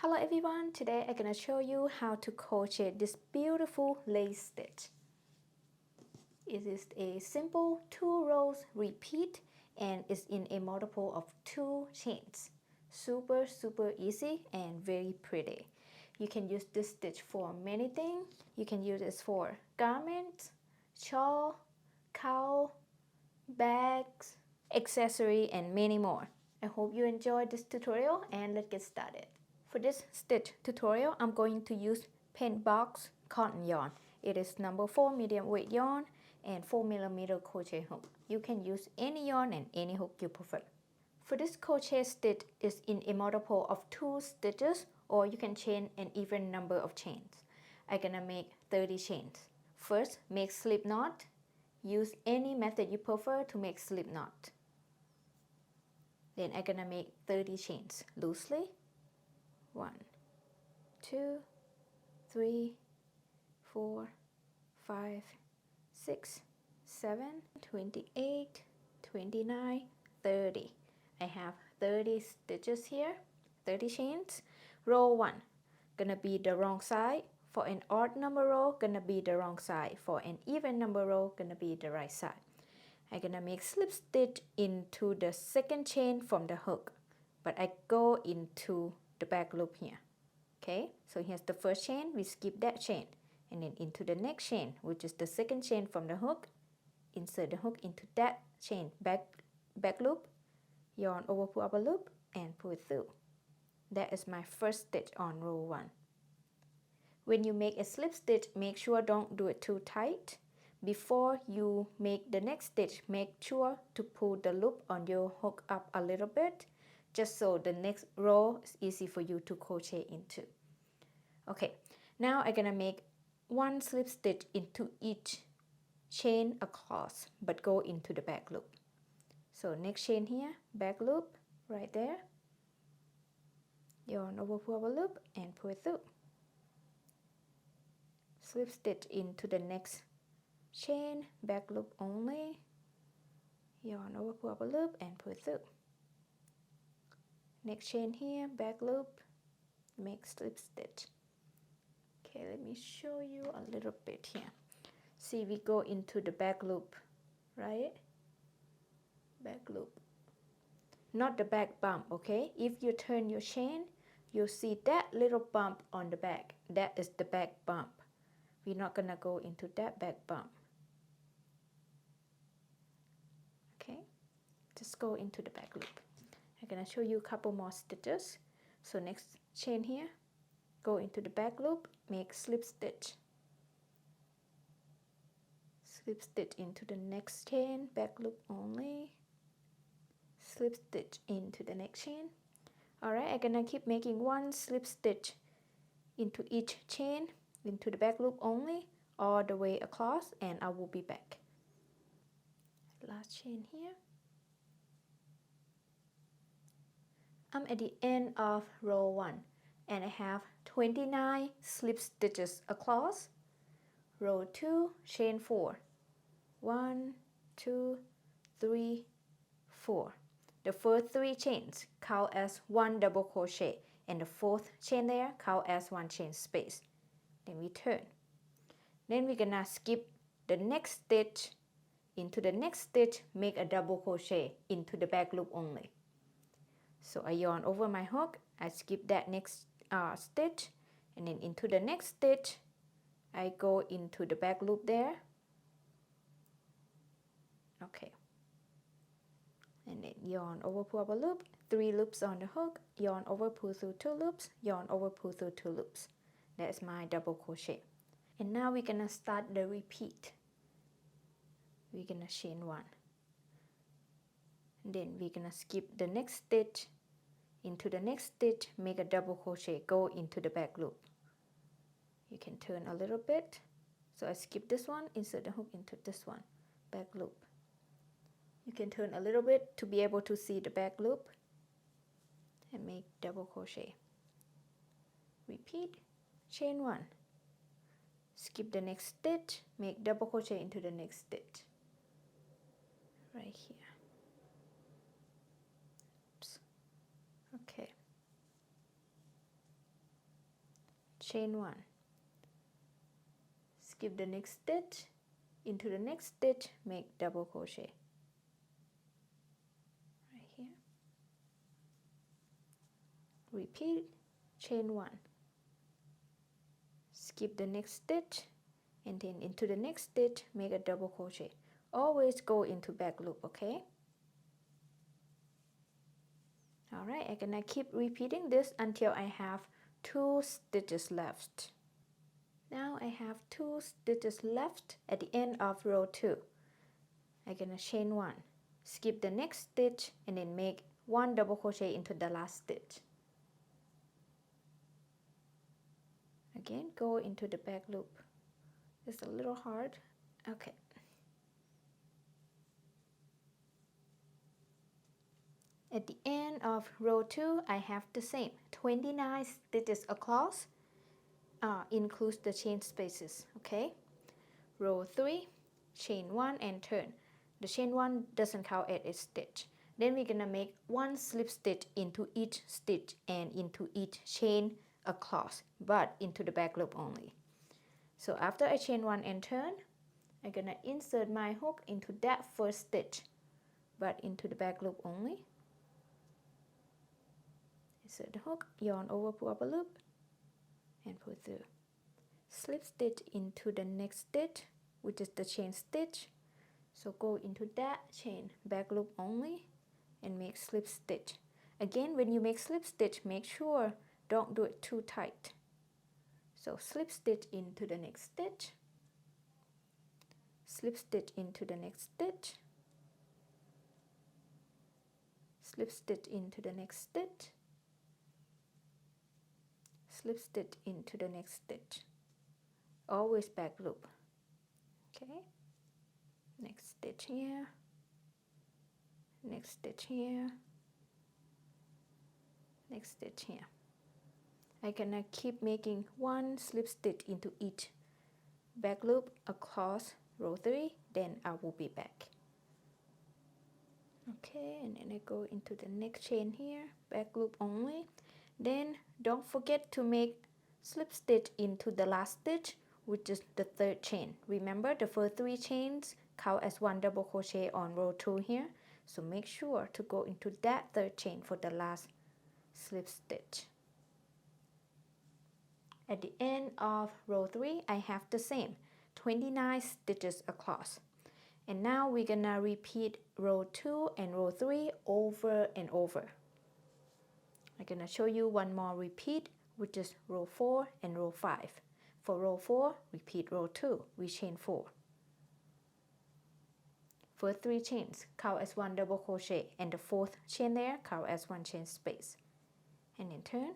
Hello everyone, today I'm gonna show you how to crochet this beautiful lace stitch. It is a simple 2 rows repeat and is in a multiple of 2 chains. Super easy and very pretty. You can use this stitch for many things. You can use it for garments, shawl, cowl, bags, accessory and many more. I hope you enjoyed this tutorial and let's get started. For this stitch tutorial, I'm going to use paint box cotton yarn. It is number 4 medium weight yarn and 4mm crochet hook. You can use any yarn and any hook you prefer. For this crochet stitch is in a multiple of 2 stitches, or you can chain an even number of chains. I'm gonna make 30 chains. First, make slip knot. Use any method you prefer to make slip knot. Then I'm gonna make 30 chains loosely. 1, 2, 3, 4, 5, 6, 7, 28, 29, 30. I have 30 stitches here, 30 chains. Row 1, gonna be the wrong side. For an odd number row, gonna be the wrong side. For an even number row, gonna be the right side. I'm gonna make slip stitch into the second chain from the hook, but I go into the back loop here. Okay, so here's the first chain, we skip that chain, and then into the next chain, which is the second chain from the hook. Insert the hook into that chain, back loop, yarn over, pull up a loop, and pull it through. That is my first stitch on row 1. When you make a slip stitch, make sure don't do it too tight. Before you make the next stitch, make sure to pull the loop on your hook up a little bit, just so the next row is easy for you to crochet into. Okay, now I'm gonna make 1 slip stitch into each chain across, but go into the back loop. So next chain here, back loop, right there. Yarn over, pull up a loop, and pull it through. Slip stitch into the next chain, back loop only. Yarn over, pull up a loop, and pull it through. Next chain here, back loop, make slip stitch. Okay, let me show you a little bit here. See, we go into the back loop, right? Back loop. Not the back bump, okay? If you turn your chain, you'll see that little bump on the back. That is the back bump. We're not gonna go into that back bump. Okay, just go into the back loop. I'm gonna show you a couple more stitches. So next chain here, go into the back loop, make slip stitch. Slip stitch into the next chain, back loop only. Slip stitch into the next chain. Alright, I'm gonna keep making 1 slip stitch into each chain, into the back loop only, all the way across, and I will be back. Last chain here. I'm at the end of row 1 and I have 29 slip stitches across. Row 2, chain 4. 1, 2, 3, 4. The first 3 chains count as 1 double crochet, and the 4th chain there count as 1 chain space. Then we turn. Then we're gonna skip the next stitch into the next stitch, make a double crochet into the back loop only. So I yarn over my hook, I skip that next stitch, and then into the next stitch, I go into the back loop there. Okay. And then yarn over, pull up a loop, 3 loops on the hook, yarn over, pull through 2 loops, yarn over, pull through 2 loops. That's my double crochet. And now we're gonna start the repeat. We're gonna chain 1. Then we're gonna skip the next stitch into the next stitch, make a double crochet, go into the back loop. You can turn a little bit. So I skip this one, insert the hook into this one, back loop. You can turn a little bit to be able to see the back loop and make double crochet. Repeat, chain 1. Skip the next stitch, make double crochet into the next stitch. Right here. Oops. Okay. chain 1, skip the next stitch, into the next stitch, make double crochet right here, repeat, chain 1, skip the next stitch, and then into the next stitch, make a double crochet. Always go into back loop, okay? Alright, I'm gonna keep repeating this until I have 2 stitches left. Now I have 2 stitches left at the end of row 2. I'm gonna chain 1, skip the next stitch, and then make 1 double crochet into the last stitch. Again, go into the back loop. It's a little hard. Okay. At the end of row 2, I have the same 29 stitches across, includes the chain spaces, okay? Row 3, chain 1 and turn. The chain 1 doesn't count as a stitch. Then we're gonna make 1 slip stitch into each stitch and into each chain across, but into the back loop only. So after I chain 1 and turn, I'm gonna insert my hook into that first stitch, but into the back loop only. Insert the hook, yarn over, pull up a loop, and pull through. Slip stitch into the next stitch, which is the chain stitch. So go into that chain, back loop only, and make slip stitch. Again, when you make slip stitch, make sure don't do it too tight. So slip stitch into the next stitch, slip stitch into the next stitch, slip stitch into the next stitch, slip stitch into the next stitch. Always back loop. Okay, next stitch here, next stitch here, next stitch here. I'm gonna keep making 1 slip stitch into each back loop across row 3, then I will be back. Okay, and then I go into the next chain here, back loop only. Then don't forget to make slip stitch into the last stitch, which is the 3rd chain. Remember, the first 3 chains count as 1 double crochet on row 2 here, so make sure to go into that 3rd chain for the last slip stitch. At the end of row 3, I have the same 29 stitches across. And now we're gonna repeat row 2 and row 3 over and over. I'm gonna show you one more repeat, which is row 4 and row 5. For row 4, repeat row 2, we chain 4. First 3 chains count as 1 double crochet, and the 4th chain there count as 1 chain space. And then turn,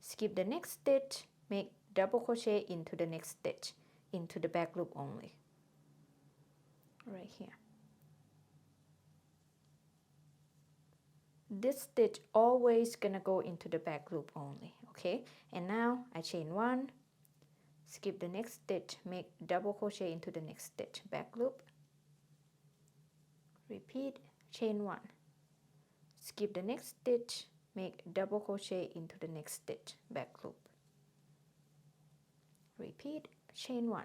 skip the next stitch, make double crochet into the next stitch, into the back loop only, right here. This stitch always gonna go into the back loop only, okay? And now I chain 1, skip the next stitch, make double crochet into the next stitch, back loop, repeat, chain 1, skip the next stitch, make double crochet into the next stitch, back loop, repeat, chain 1,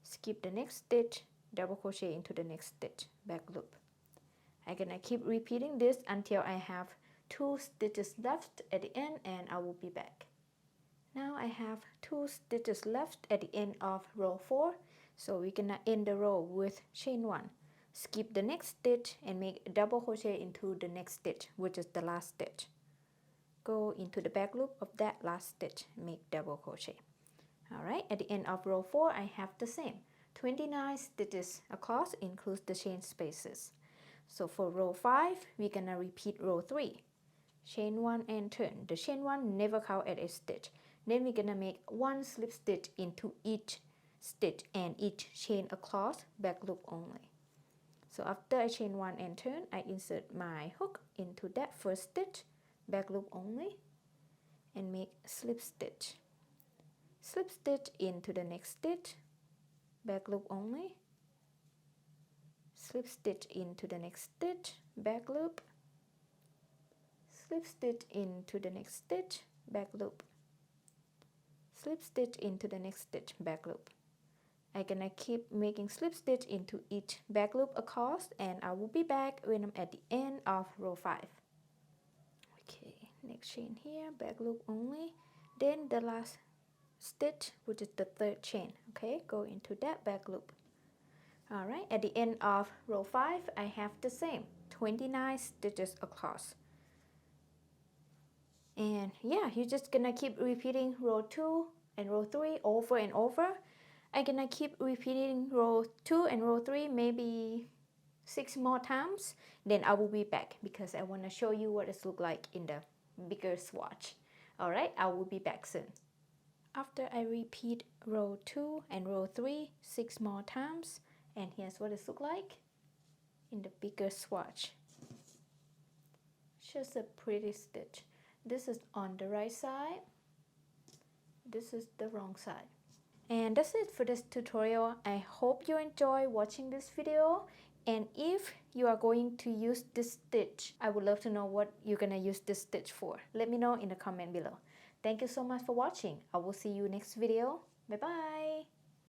skip the next stitch, double crochet into the next stitch, back loop. I'm gonna keep repeating this until I have 2 stitches left at the end, and I will be back. Now I have 2 stitches left at the end of row 4, so we're gonna end the row with chain 1, skip the next stitch, and make a double crochet into the next stitch, which is the last stitch. Go into the back loop of that last stitch, make double crochet. Alright, at the end of row 4, I have the same 29 stitches across, includes the chain spaces. So for row 5, we're gonna repeat row 3. Chain 1 and turn. The chain 1 never count as a stitch. Then we're gonna make 1 slip stitch into each stitch and each chain across, back loop only. So after I chain 1 and turn, I insert my hook into that first stitch, back loop only, and make slip stitch. Slip stitch into the next stitch, back loop only, slip stitch into the next stitch, back loop, slip stitch into the next stitch, back loop, slip stitch into the next stitch back loop. I'm gonna keep making slip stitch into each back loop across, and I will be back when I'm at the end of row 5. Okay, next chain here, back loop only, then the last stitch, which is the 3rd chain. Okay, go into that back loop. Alright, at the end of row 5, I have the same 29 stitches across. And yeah, you're just gonna keep repeating row 2 and row 3 over and over. I'm gonna keep repeating row 2 and row 3 maybe 6 more times. Then I will be back because I want to show you what it looks like in the bigger swatch. Alright, I will be back soon. After I repeat row 2 and row 3 6 more times, and here's what it looks like in the bigger swatch. Just a pretty stitch. This is on the right side, this is the wrong side. And that's it for this tutorial. I hope you enjoy watching this video. And if you are going to use this stitch, I would love to know what you're gonna use this stitch for. Let me know in the comment below. Thank you so much for watching. I will see you next video. Bye bye.